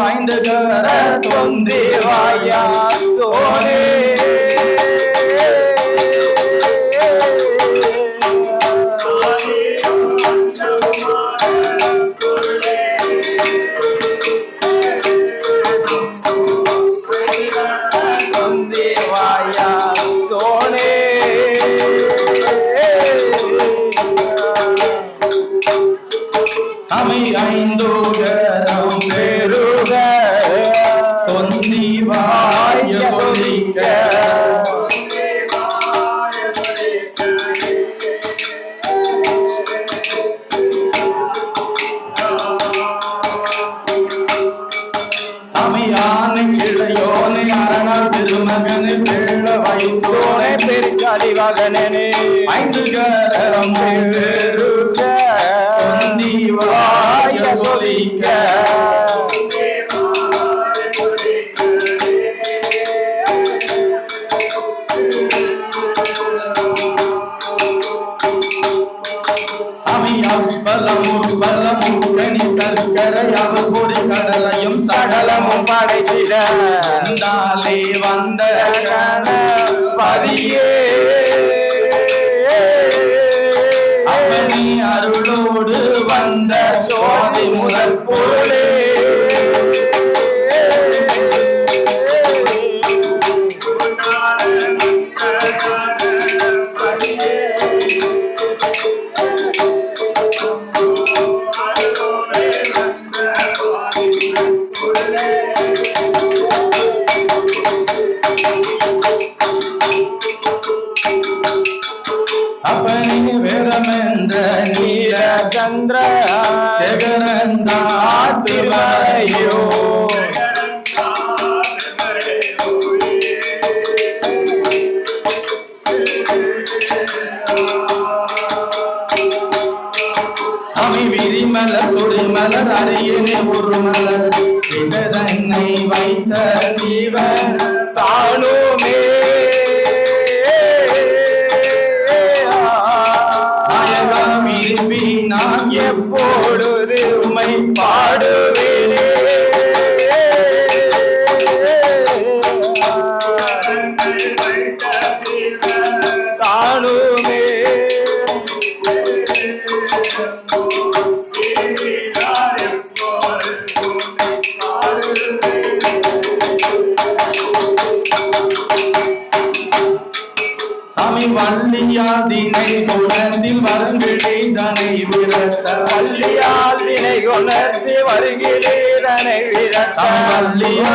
வாய்ந்த கர தொந்தேவாயா தோனே ஐந்தோகரம் பெருக தொந்திவாய சொல்லிக்க சமையான கிளையோனை அரணர் திருமகனை பிள்ள வைத்தோனை பெருச்சாலி வகனே ஐந்து கரம் பெருக தொந்திவாய சொல்லிக்க பலமுகனி சர்க்கரையால் பொறி கடலையும் சகலமும் படைத்திட வந்த பதியே அவனி அருளோடு வந்த சோதி முதல் பொருளே அப்பனே வேதமென்ற நீல சந்திர சேகரந்தாத்திரையோ சாமி விரிமலர் சொடிமலர் அரியனே ஒரு மலர் இதனை வைத்த சிவன் தானுமே நான் எப்பொழுது உமை பாடுவேனே தானுமே சாமி வள்ளியாதினை குணத்தில் வரங்கிழேதனை விரட்ட வள்ளியாதினை குணத்தில் வருகிழேதனை விரட்ட வள்ளியா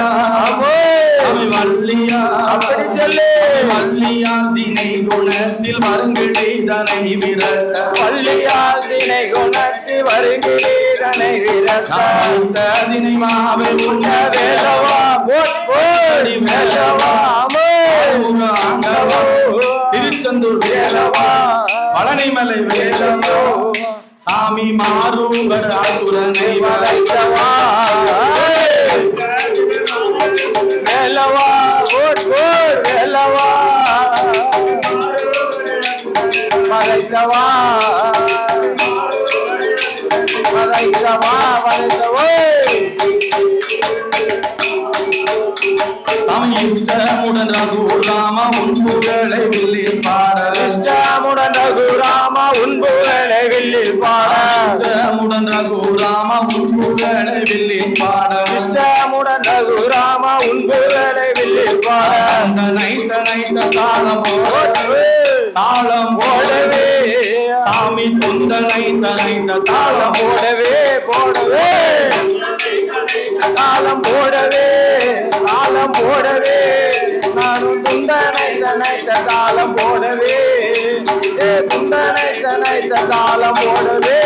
வள்ளியா அப்படி சொல்லு வள்ளியாதினை குணத்தில் வருங்கிழேதனை விரட்ட வள்ளியாதினை குணத்தில் வருகிழேதனை விரட்ட தினை மாவை உண்ண வேலவா போடி வேலவா திருச்செந்தூர் வேலவா பழனிமலை வேலவோ சாமி மாறுவர் ஆசுரனை வதைத்தவா வேலவா வேலவா வதைத்தவா வதைத்தவா வதைத்தவோ இஷ்டமுடன் ரகுராம உன் புகழை வில்லில் பாட இஷ்டமுடன் ரகுராம உன் புகழை வில்லில் பாட இஷ்டமுடன் ரகுராம உன் புகழை வில்லில் பாட இஷ்டமுடன் ரகுராம உன் புகழை வில்லில் பாட தனைத்த தாளம் போடவே சாமி துந்தனை தனைத்த தாளம் போடவே தாளம் போடவே நானும் துந்தனை தாளம் போடவே துந்தனை தாளம் போடவே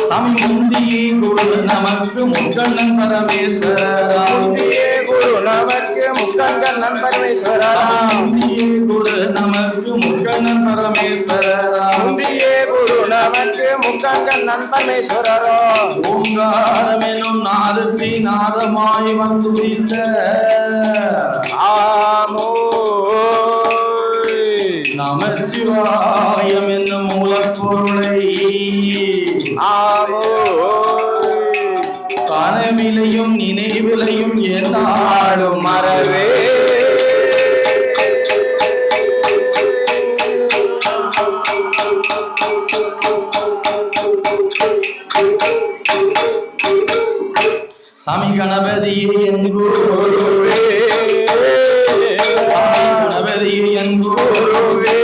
சாமி முந்தியே குரு நமக்கு முக்கண்ணன் பரமேஸ்வரரா முந்தியே குரு நமக்கு முக்கண்ணன் பரமேஸ்வரரா முந்தியே குரு நமக்கு முக்கண்ணன் பரமேஸ்வரரா முந்தியே குரு நமக்கு முக்கண்ணன் பரமேஸ்வரரா ஓங்காரமெனும் நாதத்தி நாதமாய் வந்துரித்த ஆமோ நமச்சிவாயம் என்னும் மூலப்பொருளை ஆம கனவிலையும் நினைவிலையும் என்னாலும் மறவே சாமி கணபதியே என் குருவே, கணபதியே என் குருவே,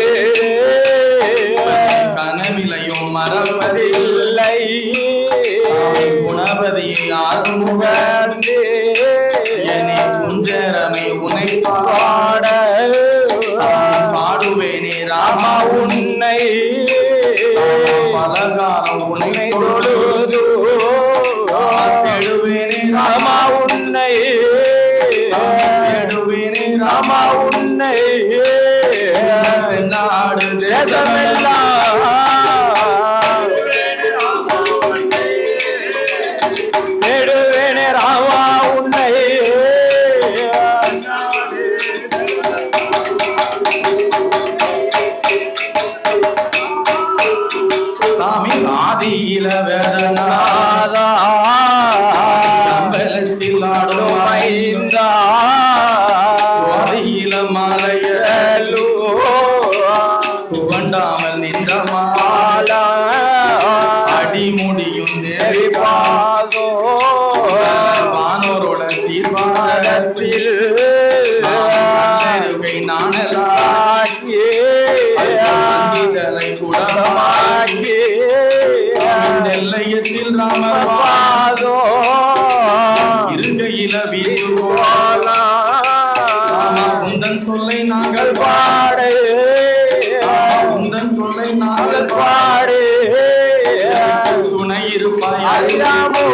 கனவிலையும் மறப்பதில்லை குணபதியை ஆறுமுகந்தே என்னை குஞ்சரமை உனை பாட பாடுவேனே ராமா உன்னை பலகாலம் உன்னை தொழுது தேடுவேனே ராமா உன்னை தேடுவேனே ராமா உன்னை நாடு தேசமெல்லாம் தேடுவேனே ராமா உன்னை சாமி ஆதியில வேதனாதா அம்பலத்தில் ஆடும் ஐந்தா ஆதியில மலையலோ துவண்டாமல் நின்ற மாலா அடிமுடியும் நெறிபாதோ வானோரோட தீர்மானத்தில் நானலாக்கி குடமாக்கி நெல்லையத்தில் ராமபாதோ இருக்கையில வீசுவாலா உந்தன் சொல்லை நாங்கள் பாடு உந்தன் சொல்லை நாங்கள் பாடு துணை இருப்பாய் அறியாமோ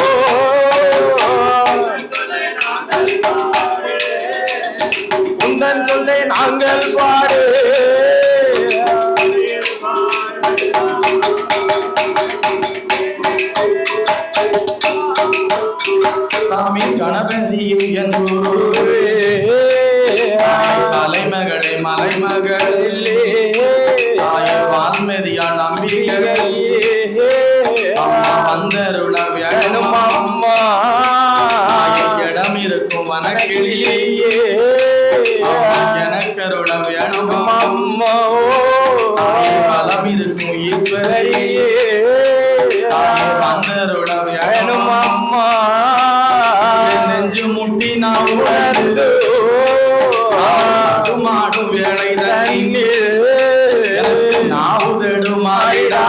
உந்தன் சொல்லை நாங்கள் பாடு சாமி கணபதியே என் குருவே தலைமகளே மலைமகளிலே தாய வான்மதியா நம்பிக்கையே அம்மா வந்தருள வேணும் அம்மா இடம் இருக்கும் வனக்கிளியே எனக்கருள வேணும் அம்மா பலம் இருக்கும் ஈஸ்வரியே வந்தருள வேணும் அம்மா நெஞ்சு முட்டி நான் உணர்ந்து மாடும் வேலை தண்ணீர் நாவுதடுமாயிடாமல்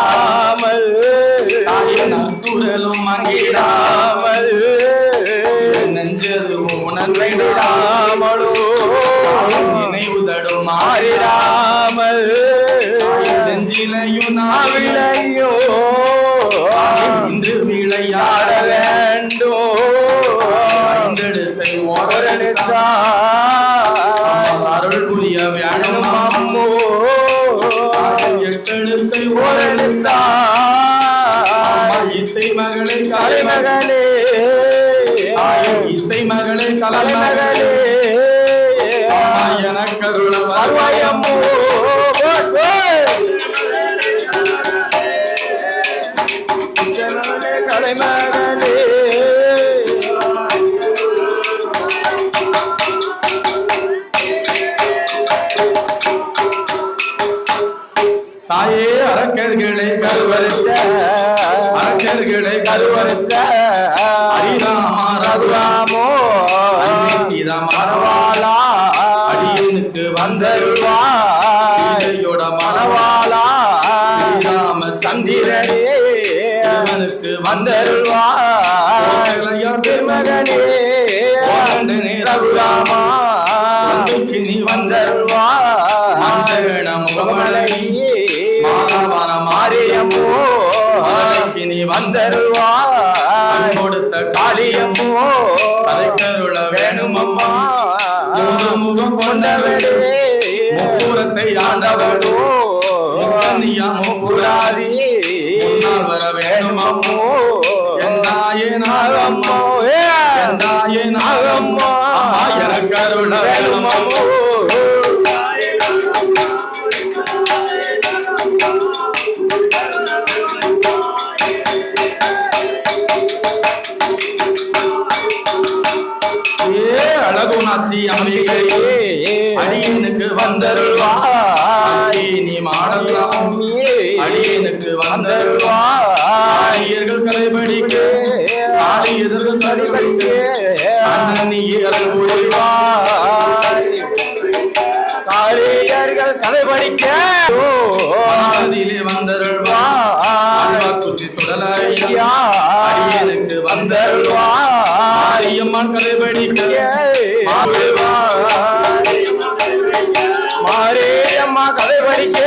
நற்குரலும் மங்கிடாமல் நெஞ்சது உணர்விடாமலோ நினைவுதடும் மாறிடாமல் நெஞ்சிலையும் நாவிலையோ இன்று விளையாட வேண்டும் ஐந்தெடுத்தை அருள் புரிய வேணும் அம்மோ எட்டெழுத்தை ஓரெழுத்தா இசை மகளே கலைமகளே இசை மகளே கலைமகளே எனக்கருள வருவாயம்மோ கலைமகளே தாயே அரக்கர்களை கருவறுத்த அரக்கர்களை கருவறுத்த ஹரிராமா ரகுராமோ மணவாளா அடியனுக்கு வந்தருள்வாயோட மணவாளா ஸ்ரீராம சந்திரனே அவனுக்கு வந்தருள்வாயோ திருமகனே ரகுராமா நீ வந்தருள்வா முகமலையே மாரியம்மோ நீ வந்தருள்வா கொடுத்த காளியம்மோ கருள வேணுமம்மா முகம் கொண்டவளே முகூரத்தை ஆண்டவளோ நீயமோ புராதி வர வேணுமம்மோ எந்தாயே நாகம்மோ எந்தாயே நாகம்மோ எனக்கருள வேணுமம்மோ அடியனுக்கு வந்தருள்வார்கள் கதைபடிக்க காளி எதிர்கள் கதைபடிக்க நீ அருள் புரிவாய் காளியர்கள் கதைபடிக்க வந்தருள்வாய் குச்சி சுடலையா அடியனுக்கு வந்தருள்வாய் அம்மன் கதைபடிக்க மாரியம்மா கதைபடிக்க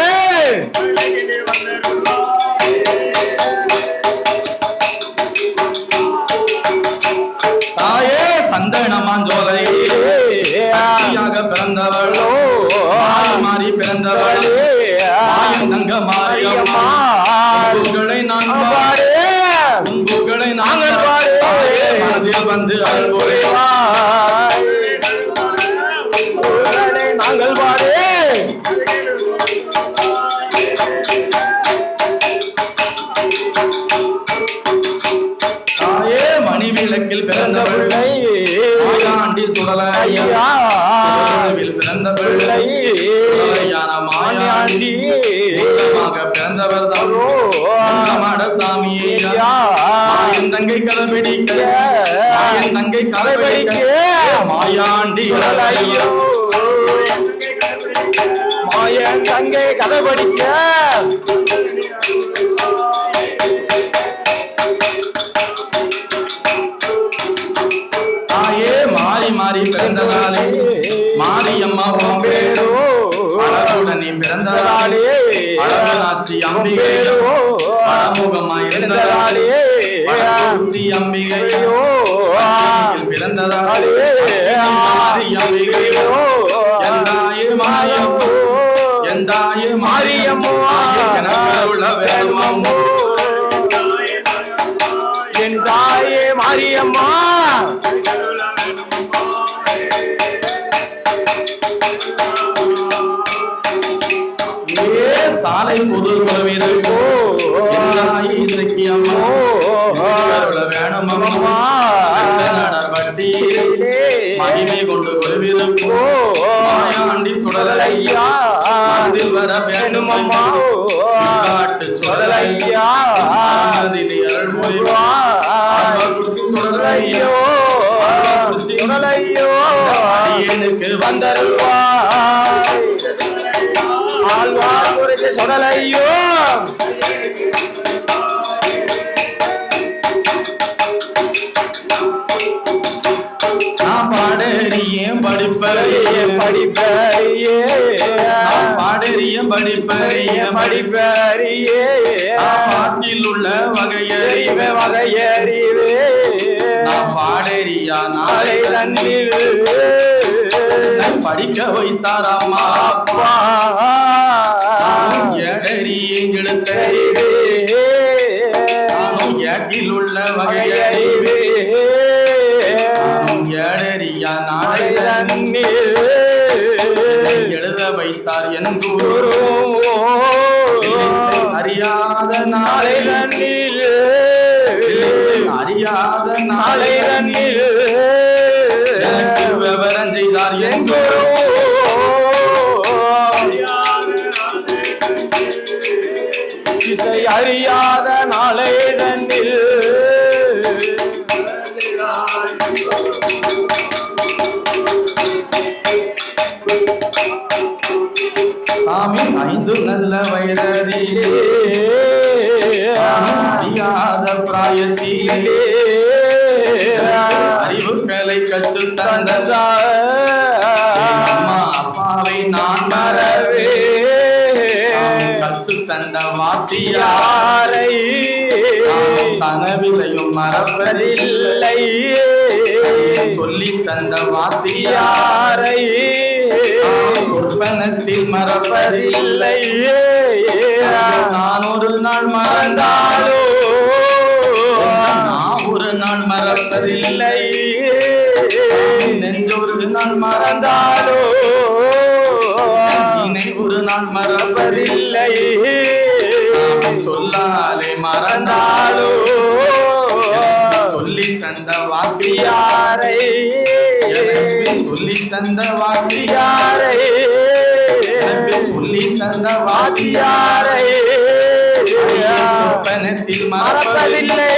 தாயே சந்தனமாஞ்சோலையாக பிறந்தவளோ மாறி பிறந்தவளே தங்க மாரியம்மா உங்களை நான் உங்களை நாங்கள் மனதில் வந்து அருள்புரிவாய் நாங்கள் பாடே தாயே மணி விளக்கில் பிறந்த பிள்ளை ஆண்டி சுடலையா பிறந்த பிள்ளை மாயாண்டி பிறந்தவர் தானோ சாமியா என் தங்கை கதைபிடிக்க என் தங்கை கதைபிடிக்க மாயாண்டி மாயன் தங்கை கதைபிடிக்க தாயே மாறி மாறி பிறந்ததாலே மாரியம்மா பேரோ அழகுடன் நீ பிறந்ததாலே அழகாட்சி அம்பிகையோ அழமுகமாய் இருந்ததாலே அம்பிகையோ பிறந்ததாலே அம்பிகையோ எந்தாயே மாயம்மோ எந்தாயே மாரியம்மோ உள்ள வேணுமம்மோ என் தாயே மாரியம்மா சாலை புது குலவிருக்கோ இசக்கியம்மோ வேணுமம்மா வட்டியிலே மகிமை கொண்டு குலவிருக்கோ மாயாண்டி சுடலையா அதில் வர வேணுமம்மா காட்டு சுடலையா அதில் அருள் புரிவாய் சுடலையோ சுடலையோ எனக்கு வந்தருள்வாய் ஆழ்வார் குறித்து சொடலையோ நான் பாடறியும் படிப்பறியும் படிப்பறியே பாடறியும் படிப்பறியும் படிப்பறியே பாட்டில் உள்ள வகையறிவே வகையறிவே நான் பாடறியா நாளை தண்ணீர் படிக்க வைத்தார் அம்மா அப்பா ஏடறியெழுத்தறிவே நானும் ஏட்டில் உள்ள வகையறிவே ஏடறியா நாளை தண்ணீர் எழுத வைத்தார் என் குரு அறியாத நாளை தண்ணீர் அறியாத நாளை தண்ணீர் விவரம் செய்தார் என் குரு இசை அறியாத நாளை தண்ணீர் சாமி ஐந்து நல்ல வயதிலே அறியாத பிராயத்திலே அறிவுகளை கற்று தந்ததா அம்மா அப்பாவை நான் மறவே கற்று தந்த வாத்தியாரை கனவிலையும் மறப்பதில்லை சொல்லி தந்த வாத்தியாரை சொற்பனத்தில் மறப்பதில்லை நான் ஒரு நாள் மறந்தாலோ நான் ஒரு நாள் மறப்பதில்லை நெஞ்சொரு நாள் மறந்தாலோ இணை ஒரு நாள் மறப்பதில்லை சொல்லாலே மறந்தாலோ சொல்லி தந்த வாத்தியாரை சொல்லி தந்த வாத்தியாரை சொல்லி தந்த வாத்தியாரை சமயத்தில் மறப்பதில்லை.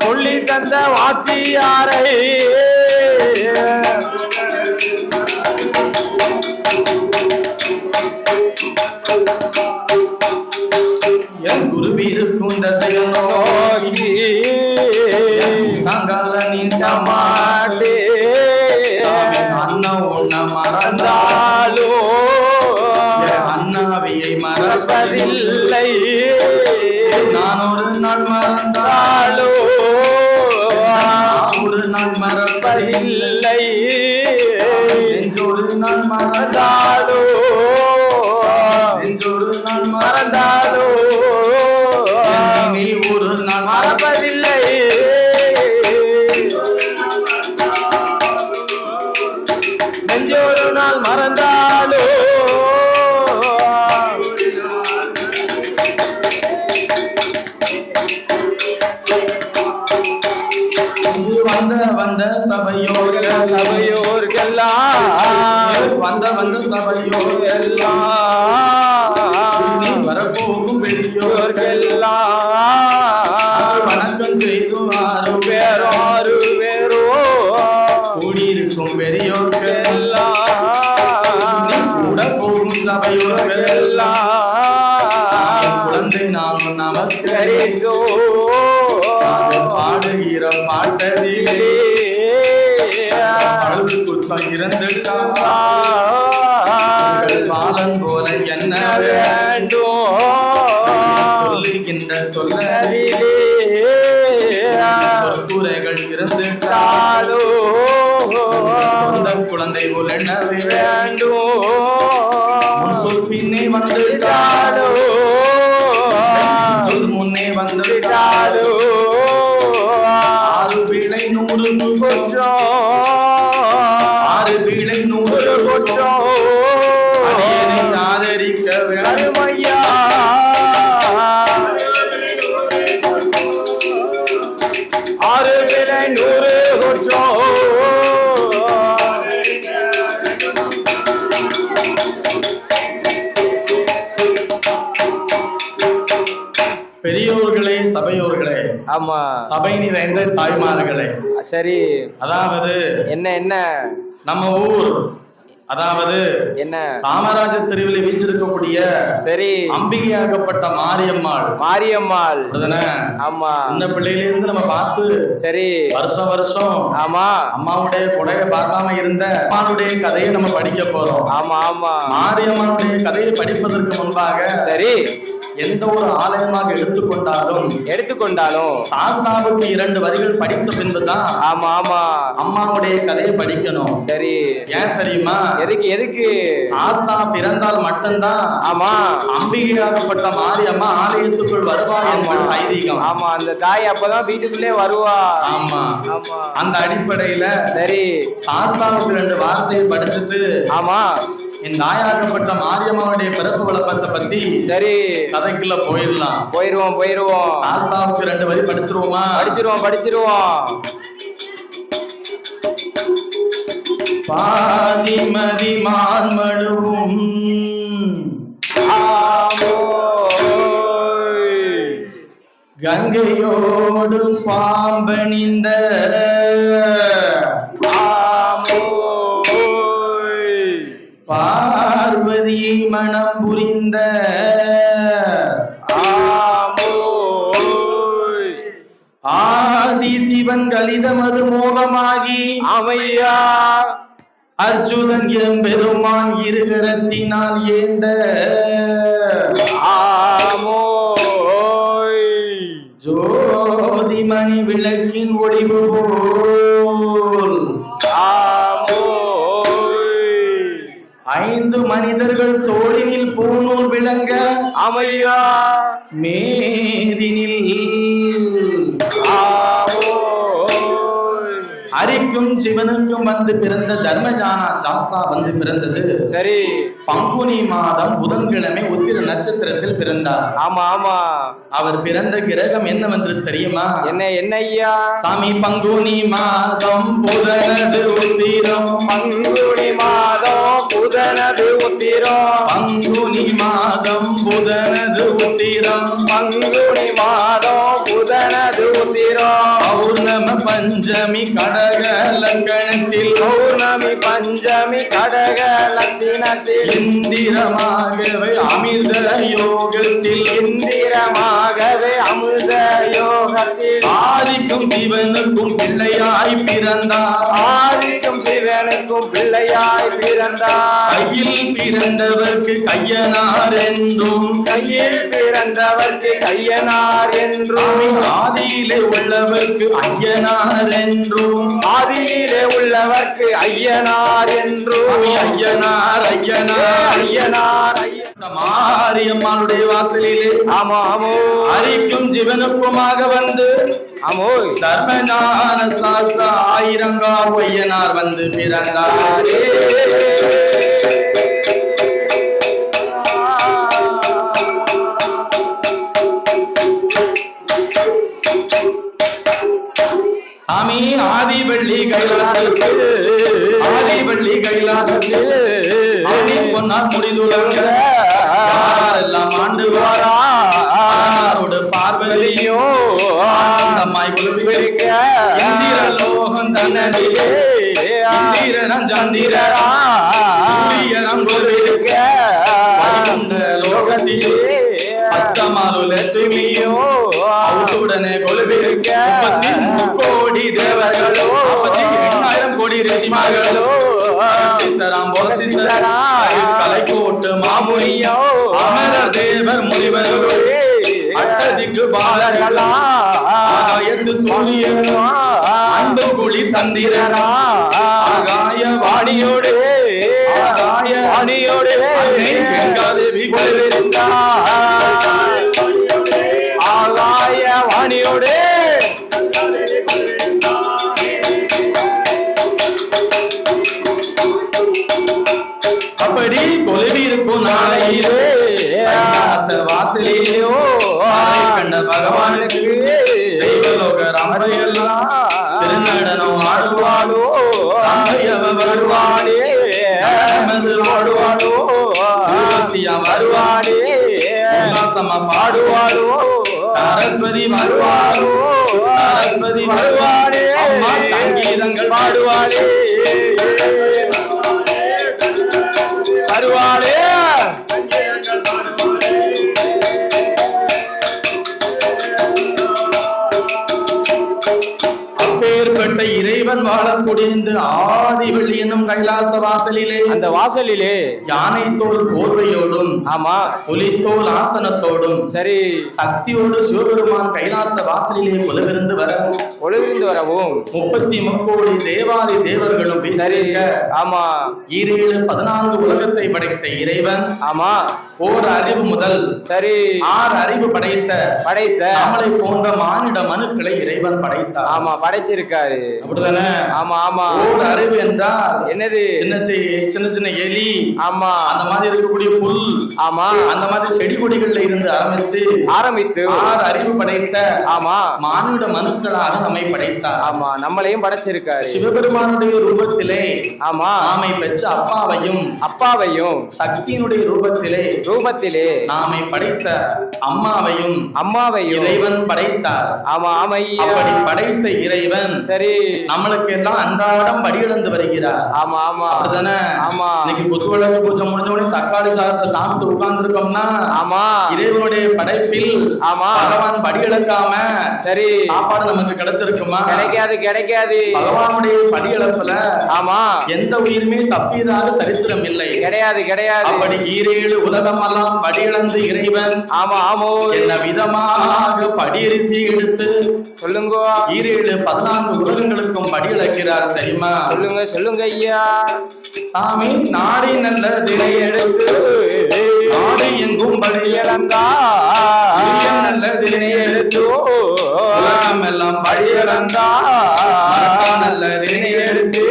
சொல்லி தந்த வாத்தியாரை என் குருவிருக்கும் தசைகள் நோக்கி தாங்கால நீண்ட மாட்டே அண்ணன் உன்ன மறந்தாலோ அண்ணாவியை மறப்பதில்லை. நான் ஒரு நாள் மறந்தாலோ ஒரு நாள் மறப்பதில்லை. நெஞ்சோடு நான் மறந்தாலோ நெஞ்சோடு நான் மறந்தாலோ நீ ஒரு நாள் மறப்பதில்லை. நெஞ்சோடு நாள் மறந்தாலோ வந்த சபையோர்களெல்லாம் வந்த சபையோர்களெல்லாம் வரப்போகும் பெரியோர்களெல்லாம் வணக்கம் செய்து ஆறு பேரோ கூடியிருக்கும் பெரியோர்களெல்லாம் கூட போகும் சபையோர்களெல்லாம் குழந்தை நாம் நமஸ்கரித்தோ பாடுகிற பாட்டதிலே அழுது குற்றம் இருந்துட்டால் பாலன் போல என்ன வேண்டும் சொல்லுகின்ற சொல்லதிலே குறைகள் இருந்துட்டாலோ சொந்த குழந்தை போல என்ன வேண்டும் சொல் பின்னே வந்துட்டாலோ சொல் முன்னே வந்துட்டாலோ ஆறு பிழை 100 குற்றம் 6 பிழை 100 குற்றம் அடியனை ஆதரிக்க வேண்டும் ஐயா. ஆறு பிழை 100 குற்றம் பெரியோர்களே சபையோர்களே, ஆமா சபை நிறைந்த தாய்மார்களே, சரி அதாவது என்ன நம்ம ஊர் அதாவது என்ன காமராஜர் தெருவில் வீச்சிருக்கக்கூடிய சரி அம்பிகையாகப்பட்ட மாரியம்மாள் ஆமா சின்ன பிள்ளையில இருந்து நம்ம பார்த்து சரி வருஷம் ஆமா அம்மாவுடைய கொடையை பார்க்காம இருந்த அம்மாவுடைய கதையை நம்ம படிக்க போறோம். ஆமா மாரியம்மனுடைய கதையை படிப்பதற்கு முன்பாக சரி எந்த ஒரு ஆலயமாக எடுத்துக்கொண்டாலும் சாஸ்தாவுக்கு 2 வரிகள் படித்த பின்புதான் ஆமா அம்மாவுடைய கதையை படிக்கணும். சரி ஏன் தெரியுமா? எதுக்கு சாஸ்தா பிறந்தால் மட்டும்தான் ஆமா அம்பிகையாகப்பட்ட மாரியம்மா ஆலயத்துக்குள் வருவா என்பது ஐதீகம். ஆமா அந்த தாய் அப்பதான் வீட்டுக்குள்ளே வருவா. ஆமா அந்த அடிப்படையில சரி சாஸ்தாவுக்கு 2 வார்த்தையை படிச்சுட்டு ஆமா இந்த தாயாகப்பட்ட மாரியம்மாவுடைய பிறப்பு விளப்பத்தை பத்தி சரி கதைக்குள்ள போயிருவோம். சாஸ்தாவுக்கு 2 வரி படிச்சிருவோமா? படிச்சிருவோம். பாதிமதி மான்மழுவும் கங்கையோடு பாம்பணிந்த பார்வதியை மனம் புரிந்த ஆதி சிவன் கலிதமது மோகமாகி அவையா அர்ஜுனன் எம்பெருமான் இருகரத்தினால் ஏந்த ஜோதிமணி விளக்கின் ஒளிவு போல் 5 மனிதர்கள் தோளினில் பூநூல் விளங்க அமையா மேதினில் அரிக்கும் சிவனுக்கும் வந்து பிறந்த தர்மஞான சாஸ்தா வந்து பிறந்தது சரி பங்குனி மாதம் புதன்கிழமை உத்திர நட்சத்திரத்தில் பிறந்தார். ஆமா அவர் பிறந்த கிரகம் என்னவென்று தெரியுமா? என்ன ஐயா? சாமி பங்குனி மாதம் புதனது உத்திரம் பங்குனி மாதம் புதனது உத்திரம் பங்குனி மாதம் புதனது உத்திரம் பங்குனி மாதம் புதனது உத்திரம் பௌர்ணம பஞ்சமி கடக லக்கணத்தில் பௌர்ணமி பஞ்சமி கடக லத்தினத்தில் இந்திரமாகவே அமிர்த யோகத்தில் இந்திரமாகவே அமிர்த யோகத்தில் ஆதிக்கும் சிவனுக்கும் பிள்ளையாய் பிறந்தார் ஆதிக்கும் சிவனுக்கும் பிள்ளையாய் பிறந்தார் கையில் பிறந்தவர்க்கு கையனார் என்றும் கையில் பிறந்தவர்க்கு கையனார் என்றும் ஆதியிலே உள்ளவர்க்கு ஐயனார் என்றும் ஆதியிலே உள்ளவர்க்கு ஐயனார் என்றும் ஐயனார் ஐயனார் ஐயனார் மாரியம்மாளுடைய வாசலிலே ஆமா ஆமோ அரிக்கும் ஜீவனுக்குமாக வந்து ஆமோ தர்மஞான சாஸ்திர ஆயிரங்கா ஐயனார் வந்து பிறந்தாரே. சாமி ஆதிவள்ளி கைலாசத்தில் ஆதிவள்ளி கைலாசத்தில் ஆதி பொன்னார் முடிதுலங்க யாரெல்லாம் ஆண்டு வாரோடு பார்வதியோ ஆனந்தமாய் குழுவிருக்க இந்திர லோகம் தன்னதிலே இந்திரனம் சந்திரரா சூரியனம் குழுவிருக்க வைகுண்ட லோகத்திலே பச்சமாலு லட்சுமியோ அவசுடனே கொலுவிருக்க 33 கோடி தேவர்களோ 8,000 கோடி ரிஷிமார்களோ சித்தராம் போல சித்தரா கலைக்கோட்டு மாமுனியோ அமரர் தேவர் முனிவர்களோ அட்டதிக்கு பாலர்களா ஆகாயத்து சூரியனோ அன்பு குளி சந்திரரா ஆகாய வாணியோடு ஆகாய வாணியோடு கங்காதேவி கொலுவிருந்தார் ஆகாய வாணியோடு அப்படி கொலுவி இருக்கும் நாளையிலே வாசலிலேயோ கண்ட பகவானுக்கு தெய்வலோக ராமரையெல்லாம் திருநடனம் ஆடுவாளோ வருவாளே ஆடுவாளோ வருவாளே உல்லாசமா பாடுவாளோ சரஸ்வதி வருவாளோ சரஸ்வதி வருவாளே சங்கீதங்கள் பாடுவாளே வருவாளே அப்பேற்பட்ட இறைவன் வாழக்கூடிய இந்த ஆதிவள்ளி என்னும் கைலாச வாசலிலே அந்த வாசலிலே யானை தோல் போர்வையோடும் ஆமா புலித்தோல் ஆசனத்தோடும் சரி சக்தியோடு சிவபெருமான் கைலாச வாசலிலே கொலுவிருந்து வரவும் ஒளிவிருந்து வரவும் 33 கோடி தேவாதி தேவர்களும் சரி ஆமா 14 உலகத்தை படைத்த இறைவன் ஆமா ஓர் அறிவு முதல் சரி 6 அறிவு படைத்த நம்மளை போன்ற மானிட மனுக்களை இறைவன் படைத்தார். ஆமா படைச்சிருக்காரு அப்படிதானே? ஆமா ஆமா ஓர் அறிவு என்றால் என்னது? சின்ன சின்ன எலி ஆமா அந்த மாதிரி இருக்கக்கூடிய புல் ஆமா அந்த மாதிரி செடி கொடிகள்ல இருந்து ஆரம்பித்து 6 அறிவு படைத்த ஆமா மானிட மனுக்களாக நம்மை படைத்தார். ஆமா நம்மளையும் படைச்சிருக்காரு. சிவபெருமானுடைய ரூபத்திலே ஆமா நாமை பெற்ற அப்பாவையும் சக்தியினுடைய ரூபத்திலே நாமை படைத்த அம்மாவையும் இறைவன் படைத்தார். ஆமா ஆமையா அப்படி படைத்த இறைவன் சரி நம்மளுக்கு எல்லாம் அன்றாடம் படியிழந்து வருகிறார். ஆமா ஆமா அப்படிதானே? ஆமா இன்னைக்கு குத்துவிளக்கு பூஜை முடிஞ்ச உடனே தக்காளி சாதத்தை சாப்பிட்டு உட்கார்ந்து இருக்கோம்னா ஆமா இறைவனுடைய படைப்பில் ஆமா பகவான் படி இழக்காம சரி சாப்பாடு நமக்கு கிடைச்சிருக்குமா? கிடைக்காது. பகவானுடைய படி இழப்புல ஆமா எந்த உயிருமே தப்பியதாக சரித்திரம் இல்லை. கிடையாது அப்படி 7 உலகம் எல்லாம் படி இழந்து இறைவன் ஆமோ என்ன விதமாக படியரிசி எடுத்து சொல்லுங்க 14 உலகங்களுக்கும் படி இழக்கிறார் தெரியுமா? சொல்லுங்க ஐயா. சாமி நாடி நல்ல தினை எடுத்து நாடு எங்கும் படி இழந்தா நல்ல தினை எடுத்து உலகம் எல்லாம் படி இழந்தா நல்ல தினை எடுத்து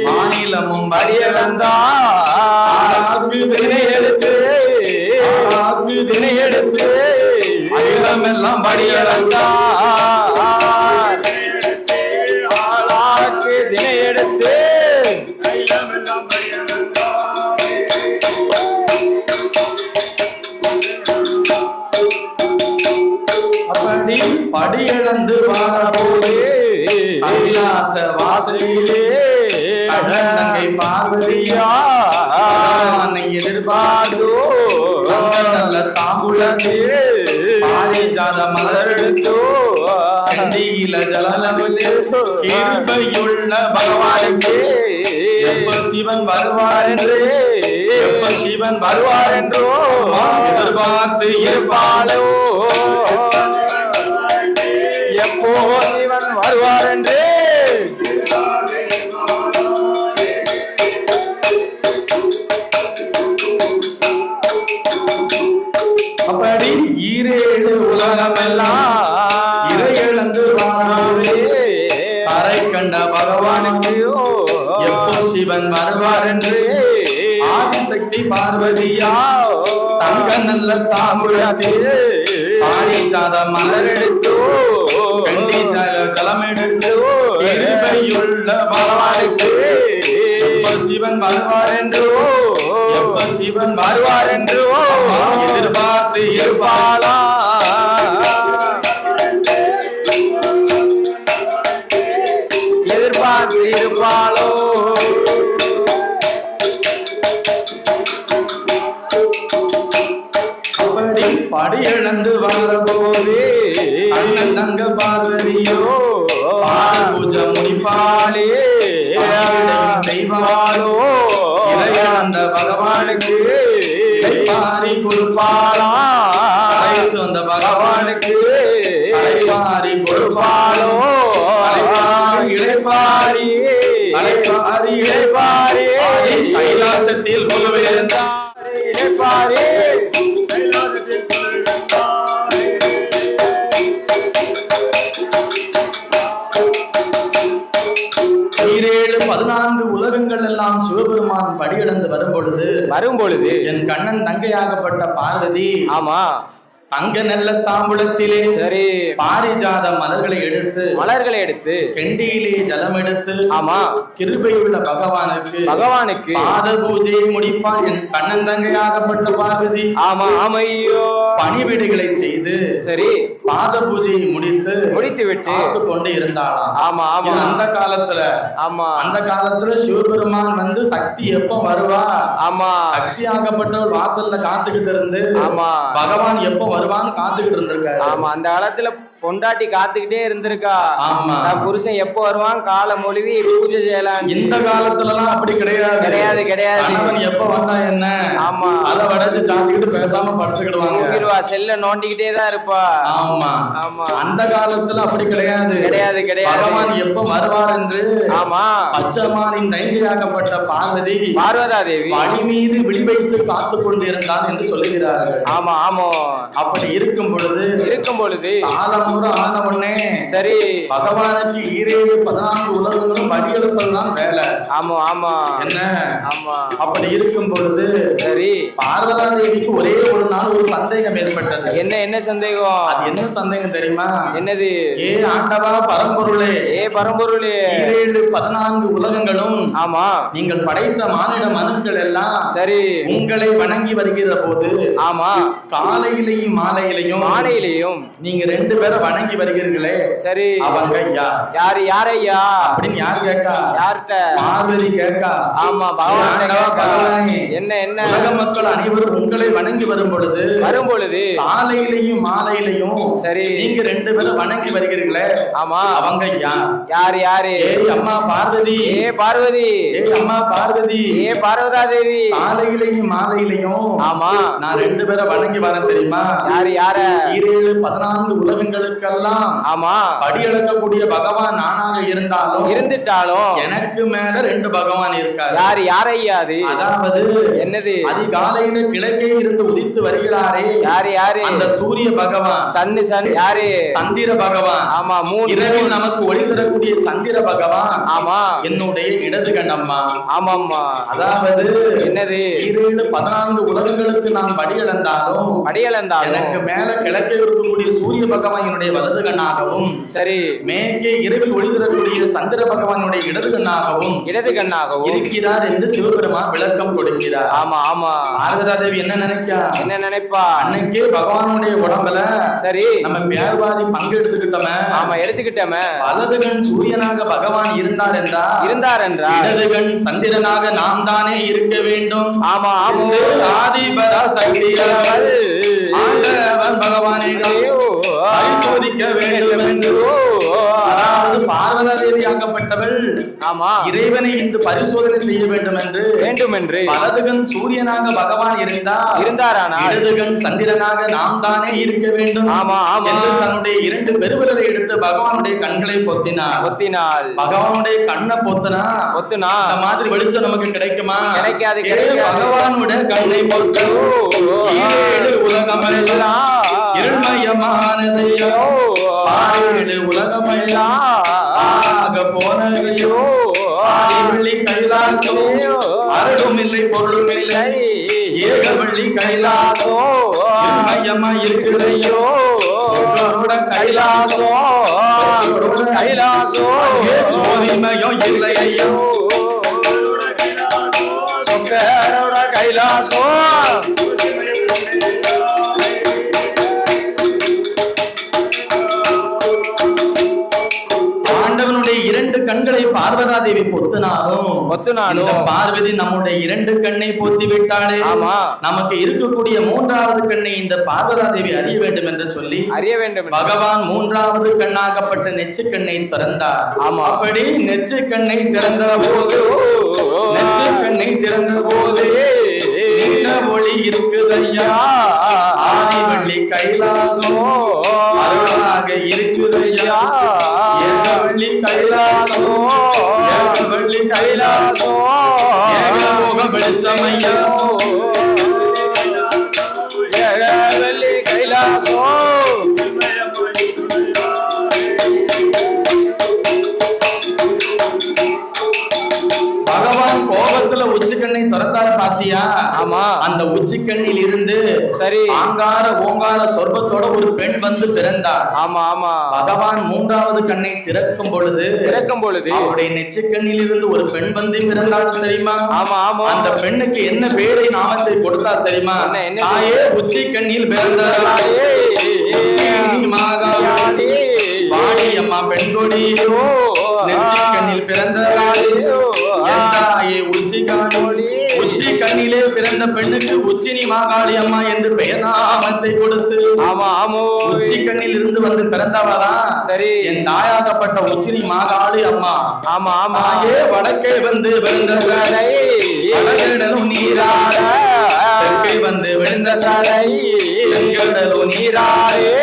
மாநிலமும் படி இழந்தா தினை எடுத்து அகிலம் எல்லாம் படி இழந்தா தினை எடுத்து எடுப்பாதோ நல்ல தாம்புலத்தே பாரிஜாத மலர் எடுத்தோ கண்டியில ஜலமுள்ளே கிருபையுள்ள பகவானுக்கு எப்ப சிவன் வருவார் என்று எப்ப சிவன் வருவார் என்றோ எதிர்பார்த்து இருப்பாளோ எப்போ சிவன் வருவார் என்று அப்படி ஈரேழு உலகமெல்லாம் இறை இழந்து வாழாமே கரை கண்ட பகவானுக்கு எப்போ சிவன் வருவார் என்று ஆதிசக்தி பார்வதியா தங்க நல்ல தாம்புலத்தில் பாரிஜாத மலர் எடுத்தோ கண்டி ஜலம் எடுத்தோ கிருபையுள்ள பகவானுக்கு எப்ப சிவன் வருவார் என்றோ எப்ப சிவன் வருவார் என்றோ எதிர்பார்த்து இருப்பாளா எதிர்பார்த்து இருப்பாளோ அப்படி படி இழந்து வந்த போதே அண்ணன் தங்க பார்வதியோ பூஜை முடிப்பாளே செய்வாளோ இளையந்த பகவானுக்கு பாரி கொடுப்பாளா அழைத்து வந்த பகவானுக்கு பாரி கொடுப்பாளோ இளைப்பாரி அழைப்பாரி இளைப்பாரி கைலாசத்தில் புகழ்ந்தார் இளைப்பாரி ஈரேழு 14 உலகங்கள் எல்லாம் சிவபெருமான் படியிழந்து வரும் பொழுது என் கண்ணன் தங்கையாகப்பட்ட பார்வதி ஆமா தங்க நல்ல தாம்பூலத்திலே சரி பாரிஜாத மலர்களை எடுத்து கெண்டியிலே ஜலம் எடுத்து ஆமா கிருபையுள்ள பகவானுக்கு பாத பூஜையை முடிப்பான் என் கண்ணன் தங்கையாகப்பட்ட பார்வதி ஆமா ஆமையோ பணிவிடைகளை செய்து சரி பாத பூஜையை முடித்து விட்டு பார்த்து கொண்டு இருந்தாளாம். ஆமா ஆமா அந்த காலத்துல அந்த காலத்துல சிவபெருமான் வந்து சக்தி எப்ப வருவா ஆமா சக்தி ஆகப்பட்டவர் வாசல்ல காத்துக்கிட்டு இருந்து ஆமா பகவான் எப்ப வருவான்னு காத்துக்கிட்டு இருந்திருக்காரு. ஆமா அந்த காலத்துல பொண்டாட்டி காத்துக்கிட்டே இருந்திருக்கா. ஆமா புருஷன் எப்போ வருவான் காலை மொழிவி பூஜை செய்யலாம். இந்த காலத்துல எல்லாம் அப்படி கிடையாது கிடையாது கிடையாது. எப்ப வந்தா என்ன ஆமா அதை வடைச்சு சாத்திக்கிட்டு பேசாம படுத்துக்கிடுவாங்க. செல்ல நோண்டிக்கிட்டே தான் இருப்பா. ஆமா ஆமா அந்த காலத்துல அப்படி கிடையாது கிடையாது கிடையாது. பகவான் எப்ப வருவார் என்று ஆமா பச்சமானின் தைரியமாக்கப்பட்ட பார்வதா தேவி பணி மீது விழிவைத்து காத்து கொண்டிருந்தார் என்று சொல்லுகிறார்கள். ஆமா ஆமா அப்படி இருக்கும் பொழுது காலம் ஆன உடனே சரி பகவானுக்கு 14 உலகங்களும் வழியெடுப்பதுதான் வேலை. ஆமா ஆமா என்ன ஆமா அப்படி இருக்கும் பொழுது சரி பார்வதா தேவிக்கு ஒரே ஒரு நாள் ஒரு சந்தேகம் ஏற்பட்டது. என்ன சந்தேகம்? அது என்ன சந்தேகம் தெரியுமா? என்னது? ஏ ஆண்டவா பரம்பொருளே, ஏ பரம்பொருளே, 14 உலகங்களும் ஆமா நீங்கள் படைத்த மானிட மனுக்கள் எல்லாம் சரி உங்களை வணங்கி வருகிற போது ஆமா காலையிலையும் மாலையிலையும் நீங்க 2 பேரை வணங்கி வருகிறீர்களே சரி அவங்க யாரு யாரையா அப்படின்னு யார் கேட்கா? யார்கிட்ட? பார்வதி கேட்கா. ஆமா பகவான் என்ன என்ன உலக மக்கள் அனைவரும் உங்களை வணங்கி வரும் பொழுது காலையிலையும் மாலையிலையும் சரி நீங்க 2 பேரும் வணங்கி வருகிறீர்களே ஆமா அவங்க யாரு யாரு? ஏய் அம்மா பார்வதி, ஏ பார்வதி, ஏய் அம்மா பார்வதி, ஏ பார்வதா தேவி, காலையிலையும் மாலையிலையும் ஆமா நான் 2 பேரை வணங்கி வரேன் தெரியுமா? யாரு யார? 14 உலகங்களுக்கெல்லாம் ஆமா படியளக்கக்கூடிய பகவான் நானாக இருந்துட்டாலும் எனக்கு மேல 2 பகவான் இருக்காரு. யாரு யாரையா அது? அதாவது என்னது? அதிகாலையில கிழக்கே இருந்து உதித்து வருகிறாரே யாரு யாரு? அந்த சூரிய பகவான். சன் யாரு? சந்திர பகவான். ஆமா 3 இரவில் நமக்கு ஒளி தரக்கூடிய சந்திர பகவான். ஆமா என்னுடைய இடது கண்ணம்மா. ஆமாம்மா. அதாவது என்னது? 14 உலகங்களுக்கு நான் படியளந்தாலும் எனக்கு மேல கிழக்கே இருக்கக்கூடிய சூரிய பகவான் என்னுடைய வலது கண்ணாகவும் சரி மேற்கே இரவில் ஒளி தரக்கூடிய சந்திர பகவானுடைய இடது கண்ணாகவும் இருக்கிறார் என்று சிவபெருமான் விளக்கம் கொடுக்கிறார். ஆமா ஆமா. பார்வதா தேவி என்ன நினைக்கா? நினைப்பான். அன்னைக்கு பகவானுடைய உடம்புல சரி நம்ம பேர்வாதி பங்கு எடுத்துக்கிட்டோமே. ஆமா எடுத்துக்கிட்டோமே. வலதுகண் சூரியனாக பகவான் இருந்தார் என்றார் இடதுகண் சந்திரனாக நாம் தானே இருக்க வேண்டும். ஆமா ஆமா ஆதிபரா சக்தியால் ஆண்டவன் பகவானை பரிசோதிக்க வேண்டும் என்று, அதாவது பார்வதா தேவி ஆக்கப்பட்டவள் ஆமா இறைவனை இந்த பரிசோதனை செய்ய வேண்டும் என்று வலதுகண் சூரியனாக பகவான் இருந்தாரானால் இடதுகண் சந்திரனாக நாம் தானே இருக்க வேண்டும். ஆமா ஆமா என்று தன்னுடைய 2 பெருவிரலை எடுத்து பகவானுடைய கண்களை பொத்தினாள். பகவானுடைய கண்ணை பொத்துனா இந்த மாதிரி வெளிச்சம் நமக்கு கிடைக்குமா? கிடைக்காது. பகவானுடைய கண்ணை பொத்து உலகமெல்லாம் இருள்மயமானதையோ உலகமெல்லாம் ஆக போனதையோ வெள்ளி கைலாசோ அருளும் இல்லை பொருளும் இல்லை ஏக வெள்ளி கைலாசோ இருமயமா இருக்குதையோ கைலாசோ சோதிமயம் இல்லை ஐயோ கைலாசோ. ஆண்டவனுடைய 2 கண்களை பார்வதா தேவி பொத்தினாலும் பார்வதி நம்முடைய 2 கண்ணை பொத்தி விட்டாளே. ஆமா நமக்கு இருக்கக்கூடிய 3வது கண்ணை இந்த பார்வதா தேவி அறிய வேண்டும் என்று சொல்லி பகவான் 3வது கண்ணாகப்பட்ட நெச்சு கண்ணை திறந்தார். ஆமா அப்படி நெச்சு கண்ணை திறந்த போது ஒளி இருக்குதையா ஆதிவள்ளி கைலாசோ அருளாக இருக்குதையா ஏகவள்ளி கைலாசோ ஏகவள்ளி கைலாசோ ஏகலோக வெளிச்சமையா ஏகவள்ளி கைலாசோ. பகவான் கோபத்துல உச்சிக்கண்ணை திறந்தாரு பாத்தியா? ஆமா அந்த உச்சிக்கண்ணில் இருந்து சரி ஆங்கார ஓங்கார சொர்பத்தோட ஒரு பெண் வந்து பிறந்தார். ஆமா ஆமா பகவான் 3வது கண்ணை திறக்கும் பொழுது அவருடைய நெச்சுக்கண்ணில் இருந்து ஒரு பெண் வந்து பிறந்தாள் தெரியுமா? ஆமா ஆமா அந்த பெண்ணுக்கு என்ன பேரை நாமத்தை கொடுத்தார் தெரியுமா? தாயே உச்சிக்கண்ணில் பிறந்தாயே மாகாளி வாடி அம்மா பெண்கொடியோ நெச்சுக்கண்ணில் பிறந்தாயே உச்சி கண்ணிலே பிறந்த பெண்ணுக்கு உச்சினி மாகாளி அம்மா என்று பெயர் நாமத்தை கொடுத்து உச்சி கண்ணில் இருந்து வந்து பிறந்தவரா சரி என் தாயாகப்பட்ட உச்சினி மாகாளி அம்மா. ஆமா ஆமா வடக்கே வந்து விழுந்த சாலை வடகிடலும் நீராட தெற்கே வந்து விழுந்த சாலை தென்கடலும் நீராடே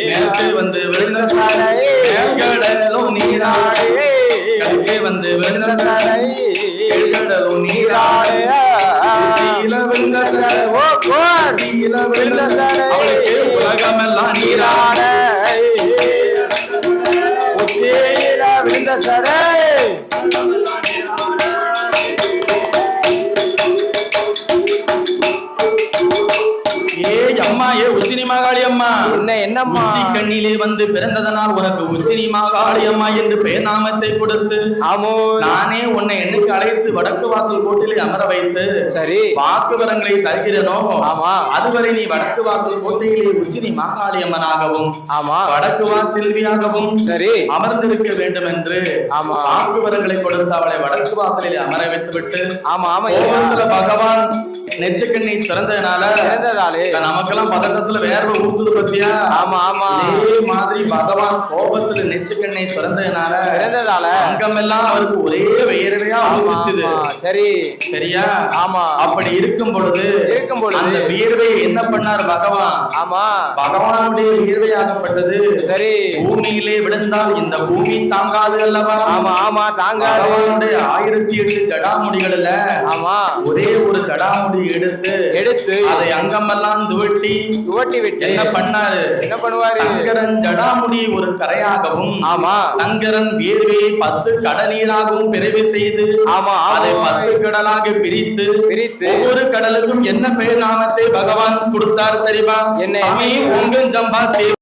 மேற்கே வந்து விழுந்த சாலை மேற்கடலும் நீராடே கிழக்கே வந்து விழுந்த சாலை கீழ்கடலும் நீராடே விழுந்த சாலை விழுந்த சாலை உலகமெல்லாம் நீராட உச்சியில விழுந்த சாலை. உச்சினி மாகாளி அம்மா என்னம்மா உச்சி கண்ணிலே வந்து பிறந்ததனால் உனக்கு உச்சினி மாகாளி அம்மா என்று பெயர் நாமத்தை கொடுத்து நானே உன்னை என்னைக்கு அழைத்து வடக்கு வாசல் கோட்டிலே அமர வைத்து சரி வாக்கு வரங்களை தருகிறனோ அதுவரை நீ வடக்கு வாசல் கோட்டையிலே உச்சினி மாகாளி அம்மனாகவும் வடக்கு செல்வியாகவும் சரி அமர்ந்திருக்க வேண்டும் என்று வாக்கு வரங்களை கொடுத்து அவளை வடக்கு வாசலிலே அமர வைத்து விட்டு பகவான் நெச்சுக்கண்ணை திறந்ததுனால நமக்கெல்லாம் பதட்டத்துல வேர்வை ஊத்துது பத்தியா? ஆமா ஆமா இதே மாதிரி பகவான் கோபத்துல நெச்சுக்கண்ணை திறந்ததுனால அங்கமெல்லாம் அவருக்கு ஒரே வேர்வையா ஆரம்பிச்சது. சரி சரியா? ஆமா அப்படி இருக்கும் பொழுது அந்த வியர்வையை என்ன பண்ணார் பகவான்? ஆமா பகவானுடைய வியர்வையாகப்பட்டது சரி பூமியிலே விழுந்தால் இந்த பூமி தாங்காது அல்லவா? ஆமா ஆமா தாங்காது. பகவானுடைய 1008 ஜடாமுடிகள் இல்ல ஆமா ஒரே ஒரு ஜடாமுடி எடுத்து அதை அங்கமெல்லாம் துவட்டி விட்டு என்ன பண்ணாரு? என்ன பண்ணுவாரு? சங்கரன் ஜடாமுடி ஒரு கரையாகவும் சங்கரன் வியர்வையை 10 கடநீராகவும் பிறவி செய்து அதை 10 கடலாக பிரித்து ஒவ்வொரு கடலுக்கும் என்ன பெயர் நாமத்தை பகவான் கொடுத்தார் தெரியுமா? என்ன? உங்க ஜம்பா